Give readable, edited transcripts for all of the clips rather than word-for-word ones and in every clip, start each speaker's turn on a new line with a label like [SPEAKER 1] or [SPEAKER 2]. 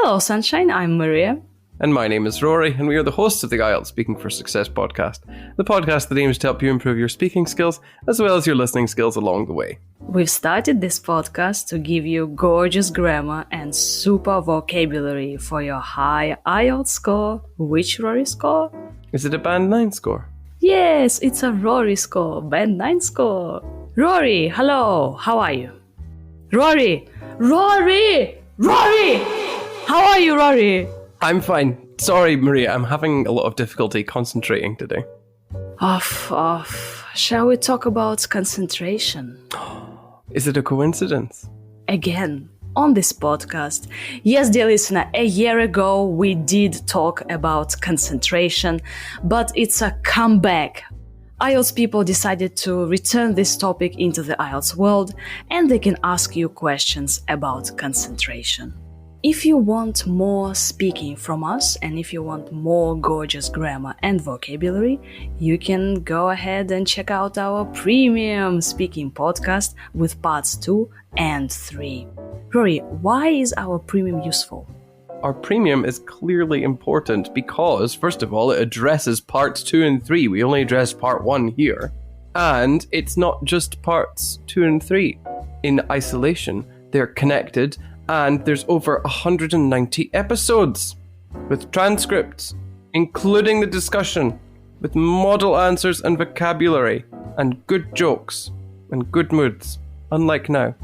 [SPEAKER 1] Hello, Sunshine. I'm Maria.
[SPEAKER 2] And my name is Rory, and we are the hosts of the IELTS Speaking for Success podcast, the podcast that aims to help you improve your speaking skills as well as your listening skills along the way.
[SPEAKER 1] We've started this podcast to give you gorgeous grammar and super vocabulary for your high IELTS score. Which Rory score?
[SPEAKER 2] Is it a Band 9 score?
[SPEAKER 1] Yes, it's a Rory score, Band 9 score. Rory, hello, how are you? Rory! How are you, Rory?
[SPEAKER 2] I'm fine. Sorry, Maria, I'm having a lot of difficulty concentrating today.
[SPEAKER 1] Off. Shall we talk about concentration?
[SPEAKER 2] Is it a coincidence?
[SPEAKER 1] Again, on this podcast. Yes, dear listener, a year ago we did talk about concentration, but it's a comeback. IELTS people decided to return this topic into the IELTS world, and they can ask you questions about concentration. If you want more speaking from us, and if you want more gorgeous grammar and vocabulary, you can go ahead and check out our premium speaking podcast with parts 2 and 3. Rory, why is our premium useful?
[SPEAKER 2] Our premium is clearly important because, first of all, it addresses parts 2 and 3. We only address part 1 here. And it's not just parts 2 and 3. In isolation, they're connected, and there's over 190 episodes with transcripts, including the discussion, with model answers and vocabulary, and good jokes, and good moods, unlike now.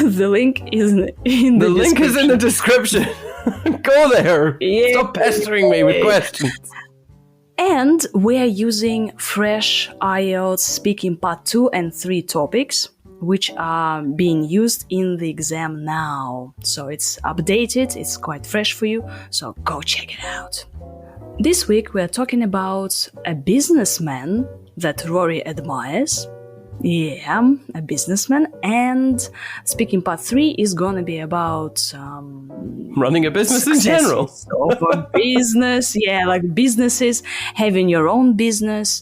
[SPEAKER 1] The link is in the description.
[SPEAKER 2] The link is in the description. Go there.
[SPEAKER 1] Yeah.
[SPEAKER 2] Stop pestering me with questions.
[SPEAKER 1] And we are using fresh IELTS speaking part 2 and 3 topics, which are being used in the exam now. So it's updated, it's quite fresh for you, so go check it out. This week we are talking about a businessman that Rory admires. Yeah, a businessman. And speaking part 3 is gonna be about
[SPEAKER 2] running a business in general.
[SPEAKER 1] Over business, yeah, like businesses, having your own business,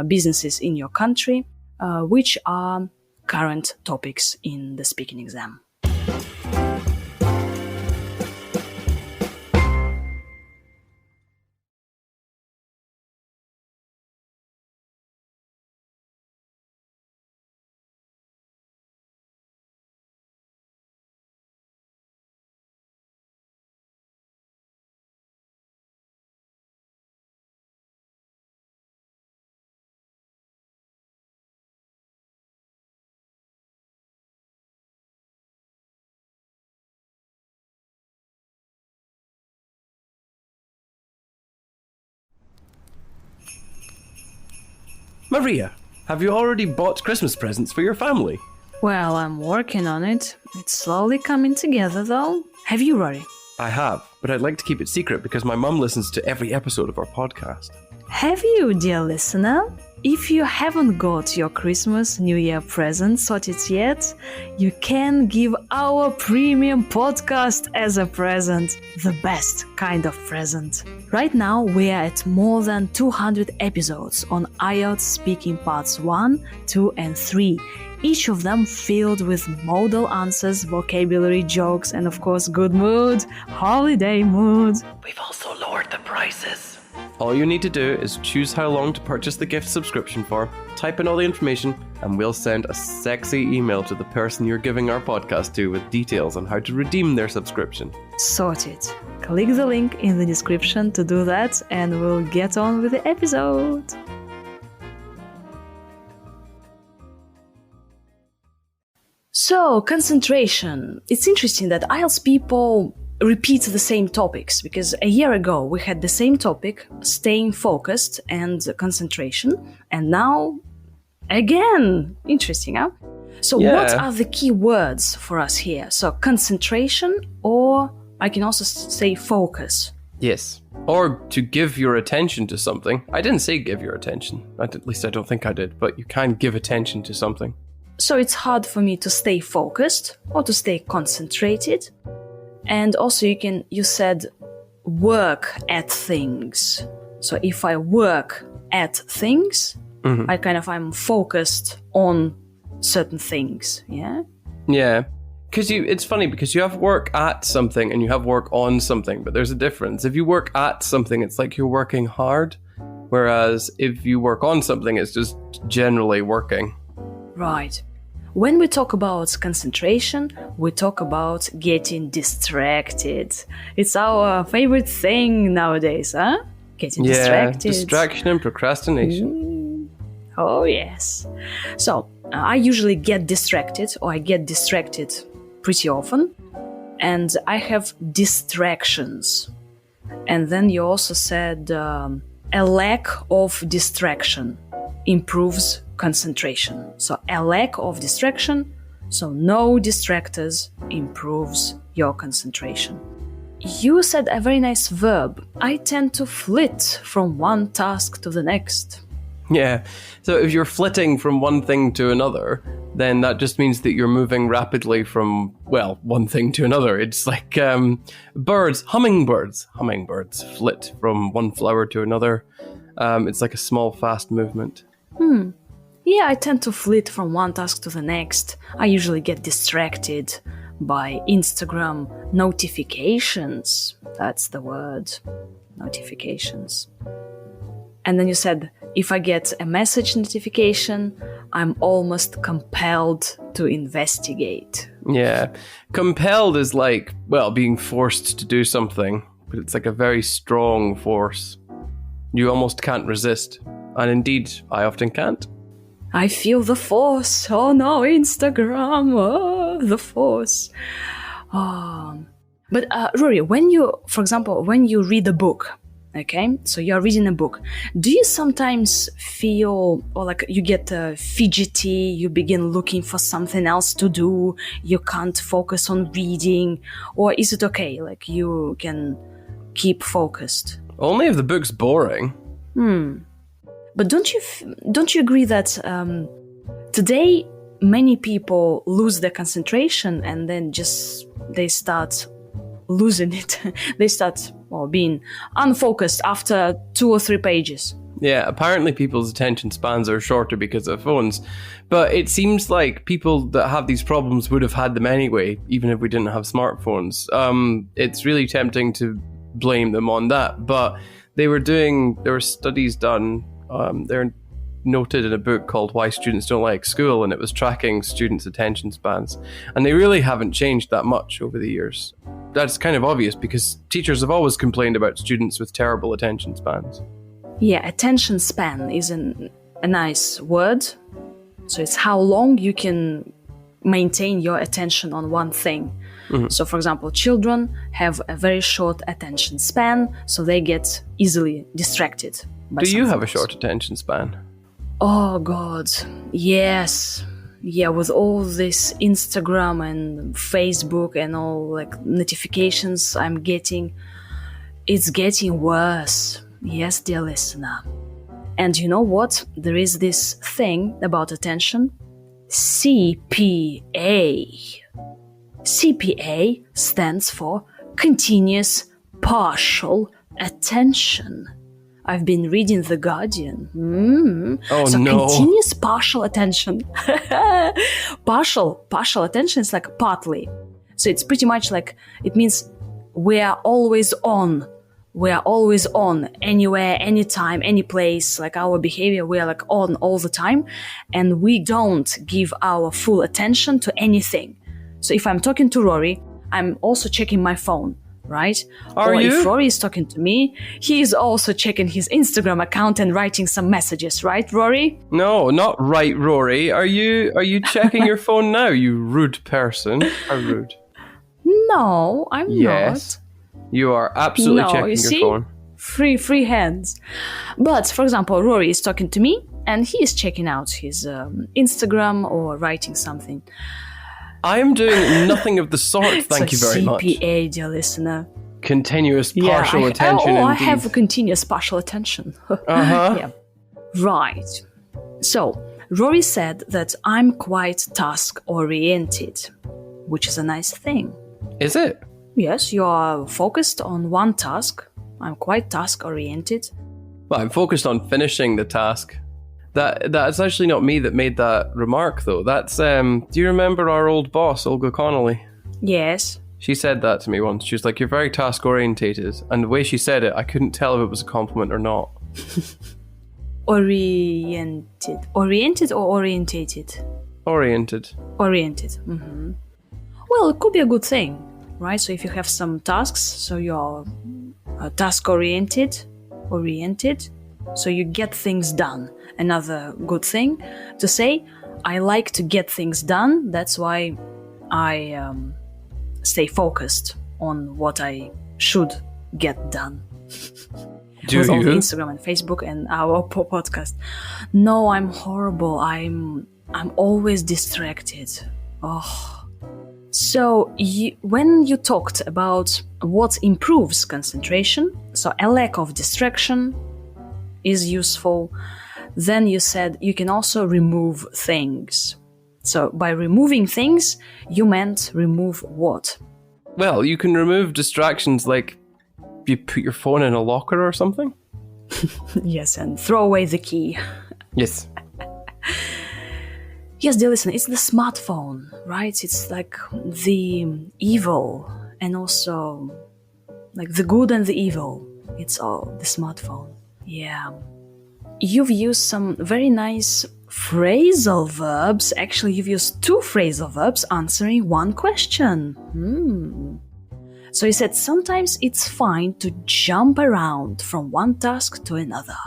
[SPEAKER 1] businesses in your country, which are current topics in the speaking exam.
[SPEAKER 2] Maria, have you already bought Christmas presents for your family?
[SPEAKER 1] Well, I'm working on it. It's slowly coming together, though. Have you, Rory?
[SPEAKER 2] I have, but I'd like to keep it secret because my mum listens to every episode of our podcast.
[SPEAKER 1] Have you, dear listener? If you haven't got your Christmas, New Year present sorted yet, you can give our premium podcast as a present, the best kind of present. Right now, we are at more than 200 episodes on IELTS speaking parts 1, 2 and 3, each of them filled with modal answers, vocabulary, jokes, and of course good mood, holiday mood.
[SPEAKER 2] We've also lowered the prices. All you need to do is choose how long to purchase the gift subscription for, type in all the information, and we'll send a sexy email to the person you're giving our podcast to with details on how to redeem their subscription.
[SPEAKER 1] Sorted. Click the link in the description to do that, and we'll get on with the episode. So, concentration. It's interesting that IELTS people repeat the same topics, because a year ago we had the same topic, staying focused and concentration, and now again. Interesting, huh? So what are the key words for us here? So concentration, or I can also say focus.
[SPEAKER 2] Yes. Or to give your attention to something. I didn't say give your attention. At least I don't think I did, but you can give attention to something.
[SPEAKER 1] So it's hard for me to stay focused or to stay concentrated. And also you said work at things. So if I work at things, I'm focused on certain things, yeah?
[SPEAKER 2] Yeah. Because it's funny because you have work at something and you have work on something, but there's a difference. If you work at something, it's like you're working hard. Whereas if you work on something, it's just generally working.
[SPEAKER 1] Right. When we talk about concentration, we talk about getting distracted. It's our favorite thing nowadays, huh? Getting distracted.
[SPEAKER 2] Distraction and procrastination.
[SPEAKER 1] Oh, yes. So, I usually get distracted, or I get distracted pretty often. And I have distractions. And then you also said a lack of distraction improves concentration. So a lack of distraction, so no distractors, improves your concentration. You said a very nice verb. I tend to flit from one task to the next.
[SPEAKER 2] Yeah. So if you're flitting from one thing to another, then that just means that you're moving rapidly from, well, one thing to another. It's like hummingbirds flit from one flower to another. It's like a small, fast movement.
[SPEAKER 1] Yeah, I tend to flit from one task to the next. I usually get distracted by Instagram notifications. That's the word. Notifications. And then you said, if I get a message notification, I'm almost compelled to investigate.
[SPEAKER 2] Yeah. Compelled is like, well, being forced to do something, but it's like a very strong force. You almost can't resist. And indeed, I often can't.
[SPEAKER 1] I feel the force. Oh no, Instagram. Oh, the force. But Rory, for example, when you read a book, okay, so you're reading a book, do you sometimes feel, or like you get fidgety, you begin looking for something else to do, you can't focus on reading, or is it okay, like you can keep focused?
[SPEAKER 2] Only if the book's boring.
[SPEAKER 1] But don't you agree that today many people lose their concentration and then they start losing it. They start being unfocused after 2 or 3 pages.
[SPEAKER 2] Yeah, apparently people's attention spans are shorter because of phones. But it seems like people that have these problems would have had them anyway, even if we didn't have smartphones. It's really tempting to blame them on that. But there were studies done. They're noted in a book called Why Students Don't Like School, and it was tracking students' attention spans. And they really haven't changed that much over the years. That's kind of obvious because teachers have always complained about students with terrible attention spans.
[SPEAKER 1] Yeah, attention span is a nice word. So it's how long you can maintain your attention on one thing. Mm-hmm. So, for example, children have a very short attention span, so they get easily distracted.
[SPEAKER 2] Do you have a short attention span?
[SPEAKER 1] Oh, God, yes. Yeah, with all this Instagram and Facebook and all like notifications I'm getting, it's getting worse. Yes, dear listener. And you know what? There is this thing about attention. CPA. CPA stands for Continuous Partial Attention. I've been reading The Guardian.
[SPEAKER 2] Oh,
[SPEAKER 1] so
[SPEAKER 2] no.
[SPEAKER 1] Continuous partial attention. Partial attention is like partly. So it's pretty much like, it means we are always on. We are always on, anywhere, anytime, any place. Like our behavior, we are like on all the time. And we don't give our full attention to anything. So if I'm talking to Rory, I'm also checking my phone. Right?
[SPEAKER 2] Or
[SPEAKER 1] if Rory is talking to me, he is also checking his Instagram account and writing some messages, right, Rory?
[SPEAKER 2] No, not right, Rory. Are you checking your phone now, you rude person? How rude.
[SPEAKER 1] No, I'm
[SPEAKER 2] yes, not. You are absolutely checking your phone.
[SPEAKER 1] Free hands. But, for example, Rory is talking to me and he is checking out his Instagram or writing something.
[SPEAKER 2] I am doing nothing of the sort, thank you very much.
[SPEAKER 1] CPA, dear listener.
[SPEAKER 2] Continuous partial attention,
[SPEAKER 1] I
[SPEAKER 2] indeed.
[SPEAKER 1] have a continuous partial attention. Yeah. Right. So, Rory said that I'm quite task-oriented, which is a nice thing.
[SPEAKER 2] Is it?
[SPEAKER 1] Yes, you are focused on one task. I'm quite task-oriented.
[SPEAKER 2] Well, I'm focused on finishing the task. That's actually not me that made that remark, though. That's, do you remember our old boss, Olga Connolly?
[SPEAKER 1] Yes.
[SPEAKER 2] She said that to me once. She was like, "You're very task-orientated." And the way she said it, I couldn't tell if it was a compliment or not.
[SPEAKER 1] Oriented. Oriented or orientated?
[SPEAKER 2] Oriented.
[SPEAKER 1] Oriented. Mm-hmm. Well, it could be a good thing, right? So if you have some tasks, so you're task-oriented, so you get things done. Another good thing to say, I like to get things done. That's why I stay focused on what I should get done.
[SPEAKER 2] Do
[SPEAKER 1] with
[SPEAKER 2] you?
[SPEAKER 1] all the Instagram and Facebook and our podcast. No, I'm horrible. I'm always distracted. Oh. So when you talked about what improves concentration, so a lack of distraction is useful, then you said you can also remove things. So by removing things, you meant remove what?
[SPEAKER 2] Well, you can remove distractions like you put your phone in a locker or something.
[SPEAKER 1] Yes, and throw away the key.
[SPEAKER 2] Yes.
[SPEAKER 1] Yes, dear listener, it's the smartphone, right? It's like the evil and also like the good and the evil. It's all the smartphone. Yeah. You've used some very nice phrasal verbs. Actually, you've used 2 phrasal verbs answering one question. So you said sometimes it's fine to jump around from one task to another.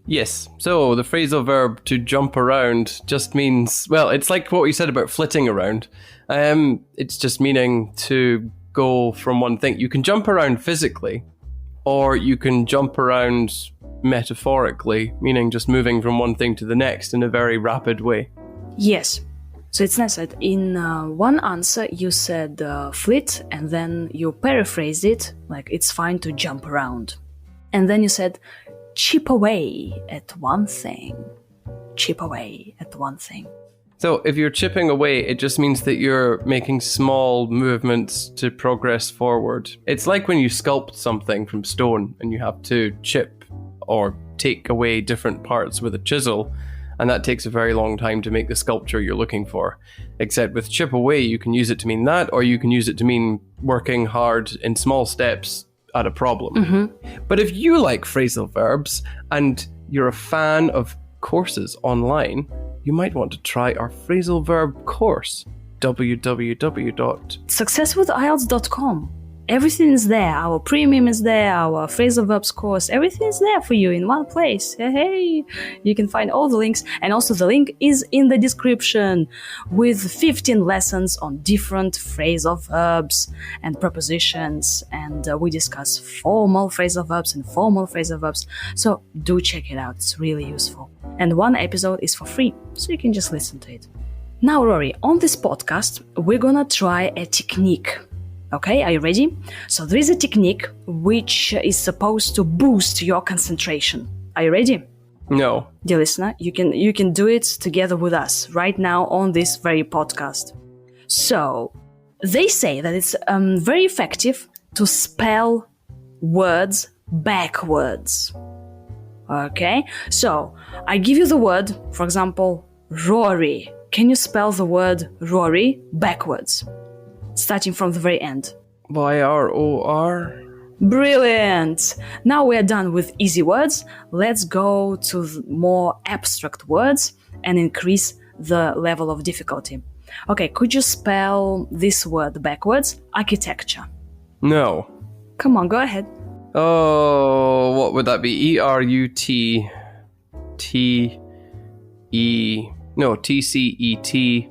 [SPEAKER 2] Yes. So the phrasal verb to jump around just means, well, it's like what we said about flitting around. It's just meaning to go from one thing. You can jump around physically, or you can jump around metaphorically, meaning just moving from one thing to the next in a very rapid way.
[SPEAKER 1] Yes. So it's nice that in one answer you said flit, and then you paraphrased it like it's fine to jump around. And then you said chip away at one thing. Chip away at one thing.
[SPEAKER 2] So if you're chipping away, it just means that you're making small movements to progress forward. It's like when you sculpt something from stone and you have to chip or take away different parts with a chisel, and that takes a very long time to make the sculpture you're looking for. Except with chip away, you can use it to mean that, or you can use it to mean working hard in small steps at a problem.
[SPEAKER 1] Mm-hmm.
[SPEAKER 2] But if you like phrasal verbs and you're a fan of courses online, you might want to try our phrasal verb course,
[SPEAKER 1] successwithielts.com. Everything is there. Our premium is there, our phrasal verbs course, everything is there for you in one place. Hey, you can find all the links, and also the link is in the description with 15 lessons on different phrasal verbs and prepositions, and we discuss formal phrasal verbs and formal phrasal verbs. So do check it out, it's really useful. And one episode is for free, so you can just listen to it. Now, Rory, on this podcast, we're gonna try a technique. Okay, are you ready? So there is a technique which is supposed to boost your concentration. Are you ready?
[SPEAKER 2] No.
[SPEAKER 1] Dear listener, you can do it together with us right now on this very podcast. So they say that it's very effective to spell words backwards. Okay, so I give you the word, for example, Rory. Can you spell the word Rory backwards? Starting from the very end.
[SPEAKER 2] Y-R-O-R.
[SPEAKER 1] Brilliant! Now we are done with easy words. Let's go to more abstract words and increase the level of difficulty. Okay, could you spell this word backwards? Architecture.
[SPEAKER 2] No.
[SPEAKER 1] Come on, go ahead.
[SPEAKER 2] Oh, what would that be? E-R-U-T-T-E... No, T-C-E-T-I...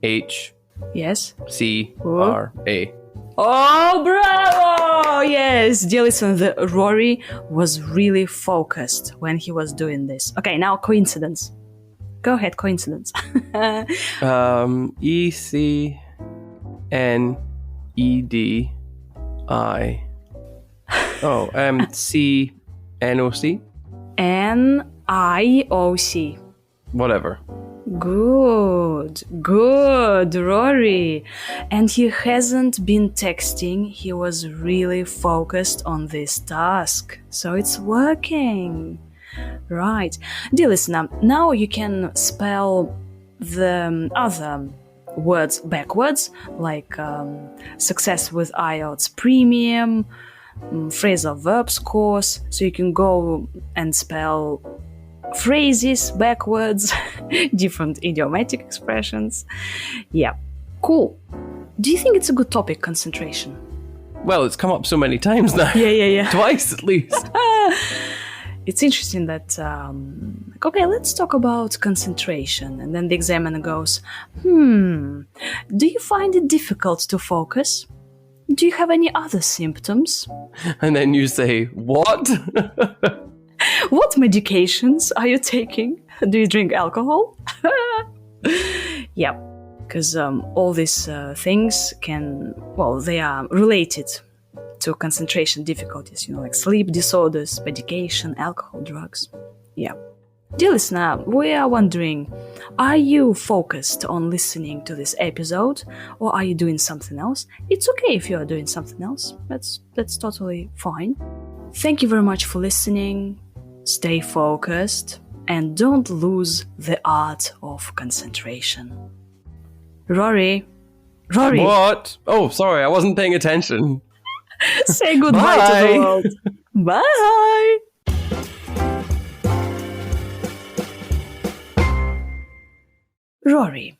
[SPEAKER 2] H
[SPEAKER 1] Yes.
[SPEAKER 2] C R A.
[SPEAKER 1] Oh, bravo! Yes, dear listener, the Rory was really focused when he was doing this. Okay, now coincidence. Go ahead, coincidence.
[SPEAKER 2] E C N E D I. Oh, C N O C.
[SPEAKER 1] N-I-O-C.
[SPEAKER 2] Whatever.
[SPEAKER 1] Good, Rory. And he hasn't been texting, he was really focused on this task. So it's working. Right. Dear listener, now you can spell the other words backwards, like success with IELTS Premium, phrasal verbs course, so you can go and spell phrases backwards, different idiomatic expressions. Yeah, cool. Do you think it's a good topic, concentration?
[SPEAKER 2] Well, it's come up so many times now.
[SPEAKER 1] Yeah.
[SPEAKER 2] Twice at least.
[SPEAKER 1] It's interesting that, okay, let's talk about concentration. And then the examiner goes, do you find it difficult to focus? Do you have any other symptoms?
[SPEAKER 2] And then you say, what?
[SPEAKER 1] What medications are you taking? Do you drink alcohol? Yeah, because all these things they are related to concentration difficulties, like sleep disorders, medication, alcohol, drugs. Yeah. Dear listener, we are wondering, are you focused on listening to this episode, or are you doing something else? It's okay if you are doing something else. That's totally fine. Thank you very much for listening. Stay focused and don't lose the art of concentration. Rory.
[SPEAKER 2] What? Oh, sorry, I wasn't paying attention.
[SPEAKER 1] Say goodbye to the world. Bye. Rory,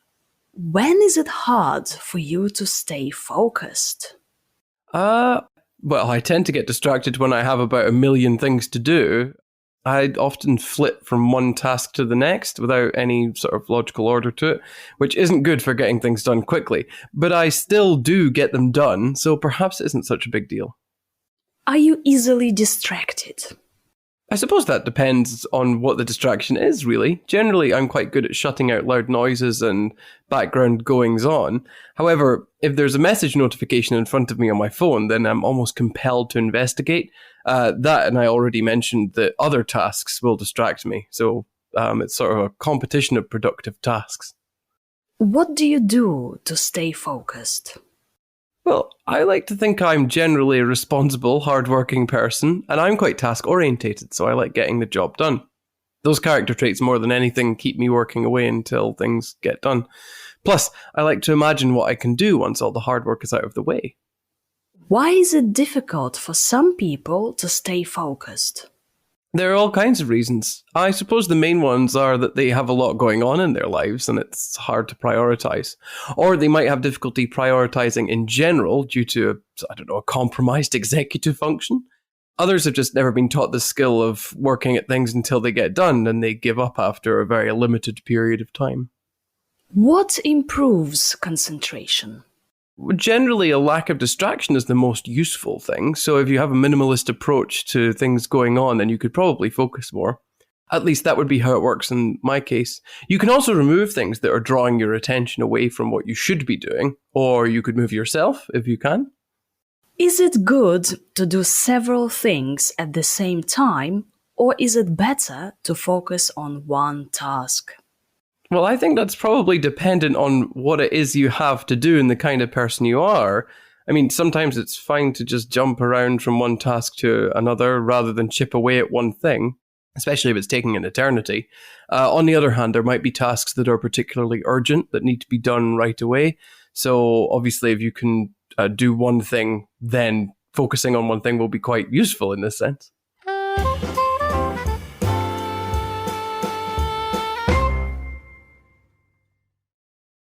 [SPEAKER 1] when is it hard for you to stay focused?
[SPEAKER 2] Well, I tend to get distracted when I have about a million things to do. I often flit from one task to the next without any sort of logical order to it, which isn't good for getting things done quickly. But I still do get them done, so perhaps it isn't such a big deal.
[SPEAKER 1] Are you easily distracted?
[SPEAKER 2] I suppose that depends on what the distraction is, really. Generally, I'm quite good at shutting out loud noises and background goings-on. However, if there's a message notification in front of me on my phone, then I'm almost compelled to investigate. That, and I already mentioned that other tasks will distract me. So it's sort of a competition of productive tasks.
[SPEAKER 1] What do you do to stay focused?
[SPEAKER 2] Well, I like to think I'm generally a responsible, hardworking person, and I'm quite task-orientated, so I like getting the job done. Those character traits, more than anything, keep me working away until things get done. Plus, I like to imagine what I can do once all the hard work is out of the way.
[SPEAKER 1] Why is it difficult for some people to stay focused?
[SPEAKER 2] There are all kinds of reasons. I suppose the main ones are that they have a lot going on in their lives and it's hard to prioritize. Or they might have difficulty prioritizing in general due to, a compromised executive function. Others have just never been taught the skill of working at things until they get done and they give up after a very limited period of time.
[SPEAKER 1] What improves concentration?
[SPEAKER 2] Generally, a lack of distraction is the most useful thing, so if you have a minimalist approach to things going on, then you could probably focus more. At least that would be how it works in my case. You can also remove things that are drawing your attention away from what you should be doing, or you could move yourself if you can.
[SPEAKER 1] Is it good to do several things at the same time, or is it better to focus on one task?
[SPEAKER 2] Well, I think that's probably dependent on what it is you have to do and the kind of person you are. I mean, sometimes it's fine to just jump around from one task to another rather than chip away at one thing, especially if it's taking an eternity. On the other hand, there might be tasks that are particularly urgent that need to be done right away. So obviously, if you can do one thing, then focusing on one thing will be quite useful in this sense.